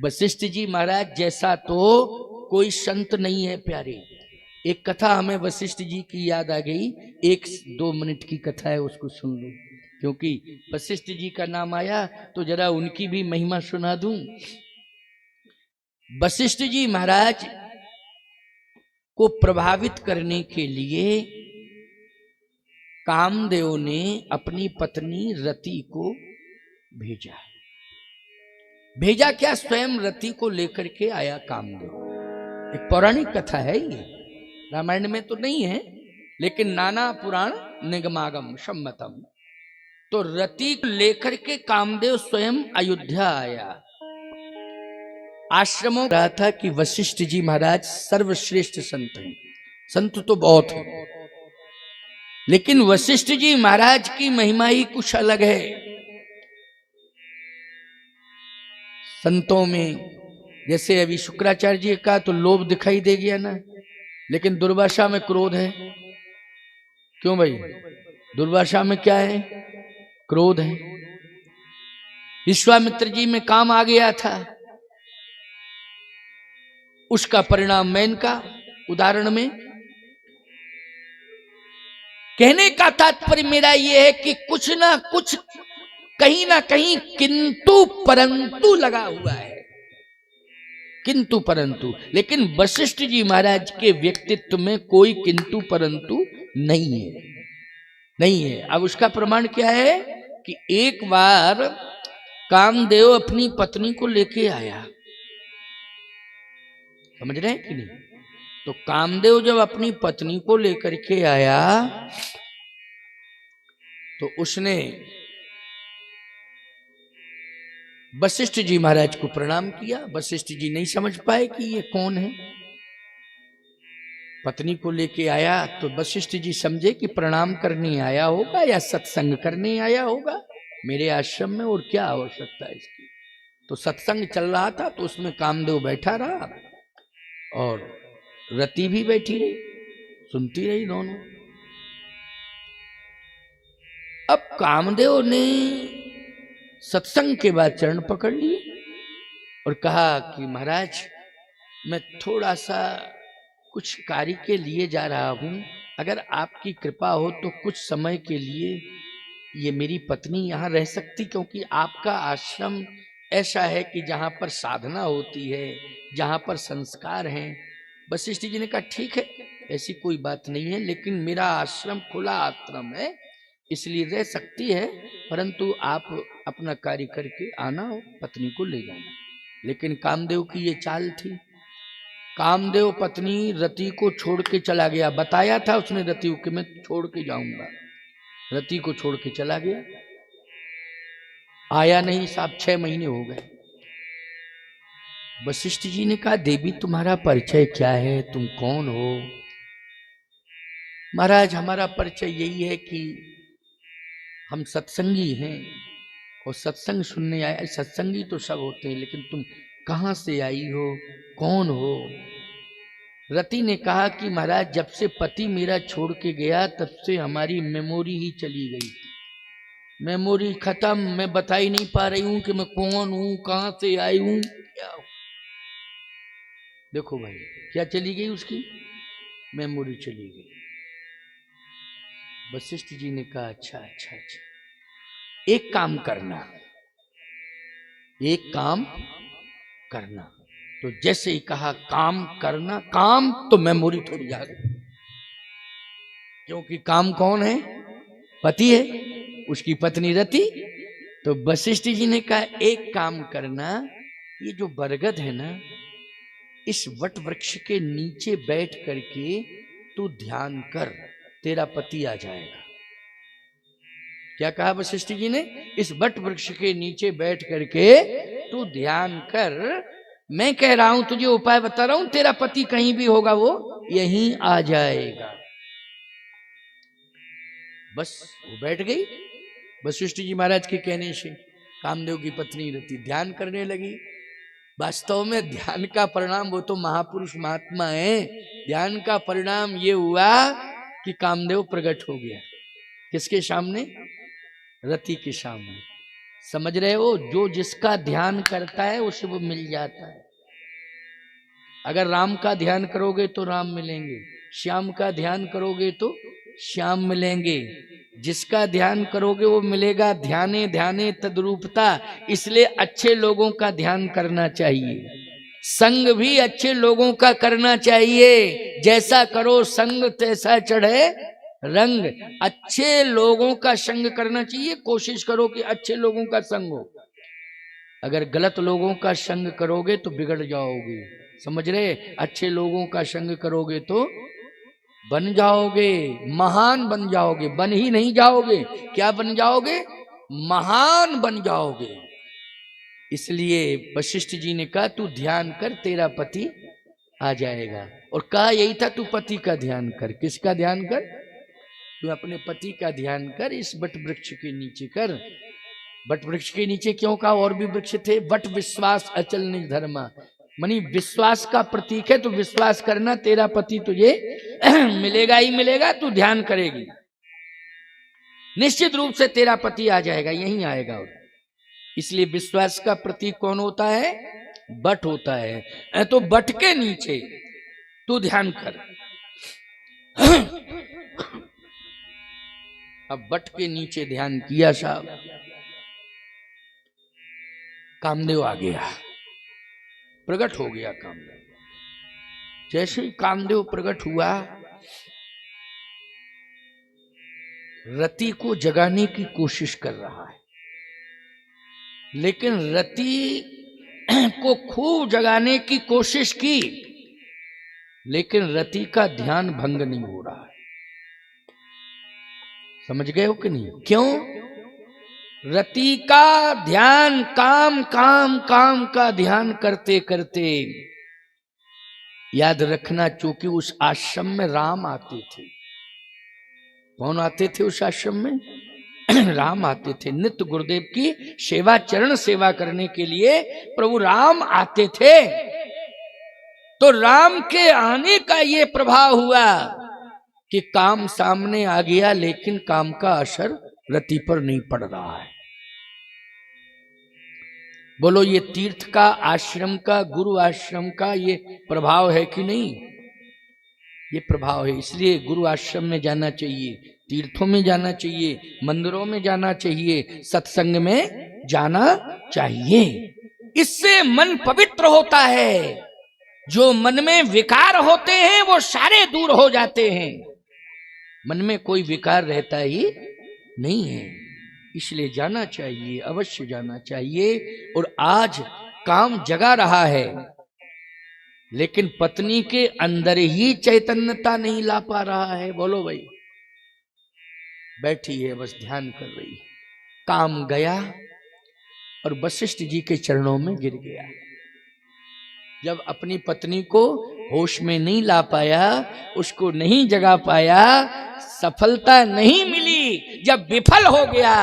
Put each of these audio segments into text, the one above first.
वशिष्ठ जी महाराज जैसा तो कोई संत नहीं है प्यारे। एक कथा हमें वशिष्ठ जी की याद आ गई, 1-2 मिनट की कथा है, उसको सुन लो, क्योंकि वशिष्ठ जी का नाम आया तो जरा उनकी भी महिमा सुना दूं। वशिष्ठ जी महाराज को प्रभावित करने के लिए कामदेव ने अपनी पत्नी रति को भेजा। भेजा क्या, स्वयं रति को लेकर के आया कामदेव। एक पौराणिक कथा है ये, रामायण में तो नहीं है, लेकिन नाना पुराण निगमागम सम्मतम। तो रति को लेकर के कामदेव स्वयं अयोध्या आया। आश्रमों रहा था कि वशिष्ठ जी महाराज सर्वश्रेष्ठ संत हैं, संत तो बहुत है, लेकिन वशिष्ठ जी महाराज की महिमा ही कुछ अलग है। संतों में जैसे अभी शुक्राचार्य जी का तो लोभ दिखाई दे गया ना, लेकिन दुर्वासा में क्रोध है। क्यों भाई, दुर्वासा में क्या है, क्रोध है। विश्वामित्र जी में काम आ गया था, उसका परिणाम मैन का उदाहरण में। कहने का तात्पर्य मेरा यह है कि कुछ ना कुछ कहीं ना कहीं किंतु परंतु लगा हुआ है, किंतु परंतु। लेकिन वशिष्ठ जी महाराज के व्यक्तित्व में कोई किंतु परंतु नहीं है, नहीं है। अब उसका प्रमाण क्या है कि एक बार कामदेव अपनी पत्नी को लेके आया, समझ रहे हैं कि नहीं? तो कामदेव जब अपनी पत्नी को लेकर के आया तो उसने वशिष्ठ जी महाराज को प्रणाम किया। वशिष्ठ जी नहीं समझ पाए कि ये कौन है, पत्नी को लेके आया तो वशिष्ठ जी समझे कि प्रणाम करने आया होगा या सत्संग करने आया होगा मेरे आश्रम में, और क्या आवश्यकता है इसकी। तो सत्संग चल रहा था तो उसमें कामदेव बैठा रहा और रति भी बैठी रही, सुनती रही दोनों। अब कामदेव ने सत्संग के बाद चरण पकड़ लिए और कहा कि महाराज मैं थोड़ा सा कुछ कार्य के लिए जा रहा हूं, अगर आपकी कृपा हो तो कुछ समय के लिए ये मेरी पत्नी यहाँ रह सकती, क्योंकि आपका आश्रम ऐसा है कि जहाँ पर साधना होती है, जहाँ पर संस्कार हैं। वशिष्ठ जी ने कहा ठीक है, ऐसी कोई बात नहीं है, लेकिन मेरा आश्रम खुला आश्रम है, इसलिए रह सकती है, परंतु आप अपना कार्य करके आना हो, पत्नी को ले जाना। लेकिन कामदेव की ये चाल थी, कामदेव पत्नी रति को छोड़ के चला गया। बताया था उसने रति को कि मैं छोड़ के जाऊंगा, रति को छोड़ के चला गया, आया नहीं। साहब 6 महीने हो गए। वशिष्ठ जी ने कहा देवी तुम्हारा परिचय क्या है, तुम कौन हो? महाराज हमारा परिचय यही है कि हम सत्संगी हैं और सत्संग सुनने आए। सत्संगी तो सब होते हैं, लेकिन तुम कहाँ से आई हो, कौन हो? रति ने कहा कि महाराज जब से पति मेरा छोड़ के गया तब से हमारी मेमोरी ही चली गई, मेमोरी खत्म, मैं बता ही नहीं पा रही हूं कि मैं कौन हूं, कहां से आई हूं, क्या हूं। देखो भाई क्या चली गई, उसकी मेमोरी चली गई। वशिष्ठ जी ने कहा अच्छा अच्छा अच्छा, एक काम करना, एक काम करना। तो जैसे ही कहा काम करना, काम तो मेमोरी थोड़ी जा गई, क्योंकि काम कौन है, पति है, उसकी पत्नी रति। तो वशिष्ठ जी ने कहा एक काम करना, ये जो बरगद है ना, इस वट वृक्ष के नीचे बैठ करके तू ध्यान कर, तेरा पति आ जाएगा। क्या कहा वशिष्ठ जी ने? इस वट वृक्ष के नीचे बैठ करके तू ध्यान कर, मैं कह रहा हूं तुझे उपाय बता रहा हूं, तेरा पति कहीं भी होगा वो यहीं आ जाएगा। बस वो बैठ गई। वशिष्ठ जी महाराज के कहने से कामदेव की पत्नी रति ध्यान करने लगी। वास्तव में ध्यान का परिणाम, वो तो महापुरुष महात्मा है, ध्यान का परिणाम ये हुआ कि कामदेव प्रकट हो गया। किसके सामने? रति के सामने। समझ रहे हो? जो जिसका ध्यान करता है उसे वो मिल जाता है। अगर राम का ध्यान करोगे तो राम मिलेंगे, श्याम का ध्यान करोगे तो श्याम मिलेंगे। जिसका ध्यान करोगे वो मिलेगा। ध्याने ध्याने तद्रूपता। इसलिए अच्छे लोगों का ध्यान करना चाहिए, संग भी अच्छे लोगों का करना चाहिए। जैसा करो संग तैसा चढ़े रंग। अच्छे लोगों का संग करना चाहिए। कोशिश करो कि अच्छे लोगों का संग हो। अगर गलत लोगों का संग करोगे तो बिगड़ जाओगे। समझ रहे? अच्छे लोगों का संग करोगे तो बन जाओगे, महान बन जाओगे। बन ही नहीं जाओगे, क्या बन जाओगे? महान बन जाओगे। इसलिए वशिष्ठ जी ने कहा तू ध्यान कर, तेरा पति आ जाएगा। और कहा यही था, तू पति का ध्यान कर। किसका ध्यान कर? तू अपने पति का ध्यान कर। इस वट वृक्ष के नीचे कर। वट वृक्ष के नीचे क्यों कहा? और भी वृक्ष थे। वट विश्वास अचल निज धर्मा, मनी विश्वास का प्रतीक है। तो विश्वास करना, तेरा पति तुझे मिलेगा ही मिलेगा। तू ध्यान करेगी, निश्चित रूप से तेरा पति आ जाएगा, यहीं आएगा। और इसलिए विश्वास का प्रतीक कौन होता है? वट होता है। तो वट के नीचे तू ध्यान कर। अब वट के नीचे ध्यान किया साहब, कामदेव आ गया, प्रकट हो गया कामदेव। जैसे ही कामदेव प्रकट हुआ, रति को जगाने की कोशिश कर रहा है, लेकिन रति को खूब जगाने की कोशिश की, लेकिन रति का ध्यान भंग नहीं हो रहा है। समझ गए हो कि नहीं? क्यों? रति का ध्यान काम काम काम का ध्यान करते करते, याद रखना, चूंकि उस आश्रम में राम आते थे। कौन आते थे उस आश्रम में? राम आते थे। नित्य गुरुदेव की सेवा, चरण सेवा करने के लिए प्रभु राम आते थे। तो राम के आने का ये प्रभाव हुआ कि काम सामने आ गया, लेकिन काम का असर रति पर नहीं पड़ रहा है। बोलो, ये तीर्थ का, आश्रम का, गुरु आश्रम का ये प्रभाव है कि नहीं? ये प्रभाव है। इसलिए गुरु आश्रम में जाना चाहिए, तीर्थों में जाना चाहिए, मंदिरों में जाना चाहिए, सत्संग में जाना चाहिए। इससे मन पवित्र होता है। जो मन में विकार होते हैं वो सारे दूर हो जाते हैं। मन में कोई विकार रहता ही नहीं है। इसलिए जाना चाहिए, अवश्य जाना चाहिए। और आज काम जगा रहा है, लेकिन पत्नी के अंदर ही चैतन्यता नहीं ला पा रहा है। बोलो भाई, बैठी है बस ध्यान कर रही है। काम गया और वशिष्ठ जी के चरणों में गिर गया। जब अपनी पत्नी को होश में नहीं ला पाया, उसको नहीं जगा पाया, सफलता नहीं मिली, जब विफल हो गया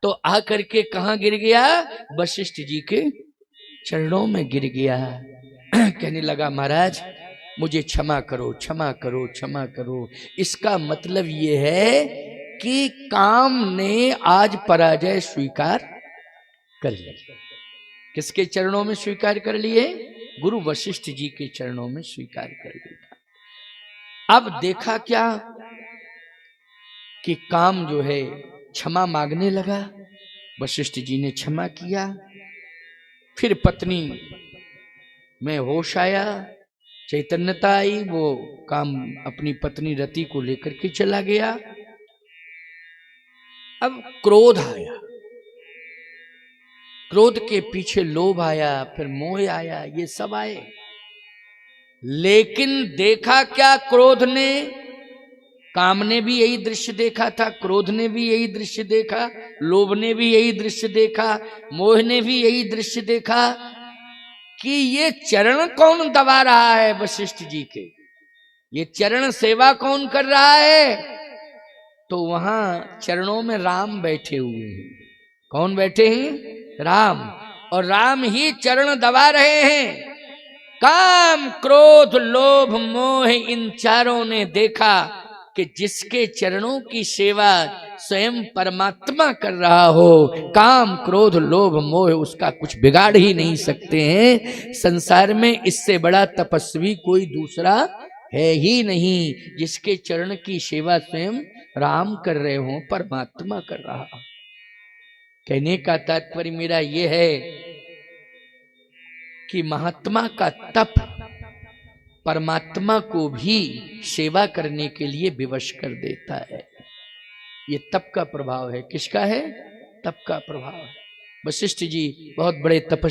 तो आकर के कहां गिर गया? वशिष्ठ जी के चरणों में गिर गया। कहने लगा, महाराज मुझे क्षमा करो, क्षमा करो, क्षमा करो। इसका मतलब ये है कि काम ने आज पराजय स्वीकार कर ली। किसके चरणों में स्वीकार कर लिए? गुरु वशिष्ठ जी के चरणों में स्वीकार कर लिया। अब देखा क्या कि काम जो है क्षमा मांगने लगा। वशिष्ठ जी ने क्षमा किया। फिर पत्नी में होश आया, चैतन्यता आई। वो काम अपनी पत्नी रति को लेकर के चला गया। अब क्रोध आया, क्रोध के पीछे लोभ आया, फिर मोह आया, ये सब आए। लेकिन देखा क्या क्रोध ने? काम ने भी यही दृश्य देखा था, क्रोध ने भी यही दृश्य देखा, लोभ ने भी यही दृश्य देखा, मोह ने भी यही दृश्य देखा कि ये चरण कौन दबा रहा है वशिष्ठ जी के, ये चरण सेवा कौन कर रहा है? तो वहां चरणों में राम बैठे हुए हैं। कौन बैठे हैं? राम। और राम ही चरण दबा रहे हैं। काम, क्रोध, लोभ, मोह, इन चारों ने देखा कि जिसके चरणों की सेवा स्वयं परमात्मा कर रहा हो, काम क्रोध लोभ मोह उसका कुछ बिगाड़ ही नहीं सकते हैं। संसार में इससे बड़ा तपस्वी कोई दूसरा है ही नहीं, जिसके चरण की सेवा स्वयं राम कर रहे हो, परमात्मा कर रहा हो। कहने का तात्पर्य मेरा यह है कि महात्मा का तप परमात्मा को भी सेवा करने के लिए विवश कर देता है। ये तप का प्रभाव है। किसका है? तप का प्रभाव है। वशिष्ठ जी बहुत बड़े तपस्वी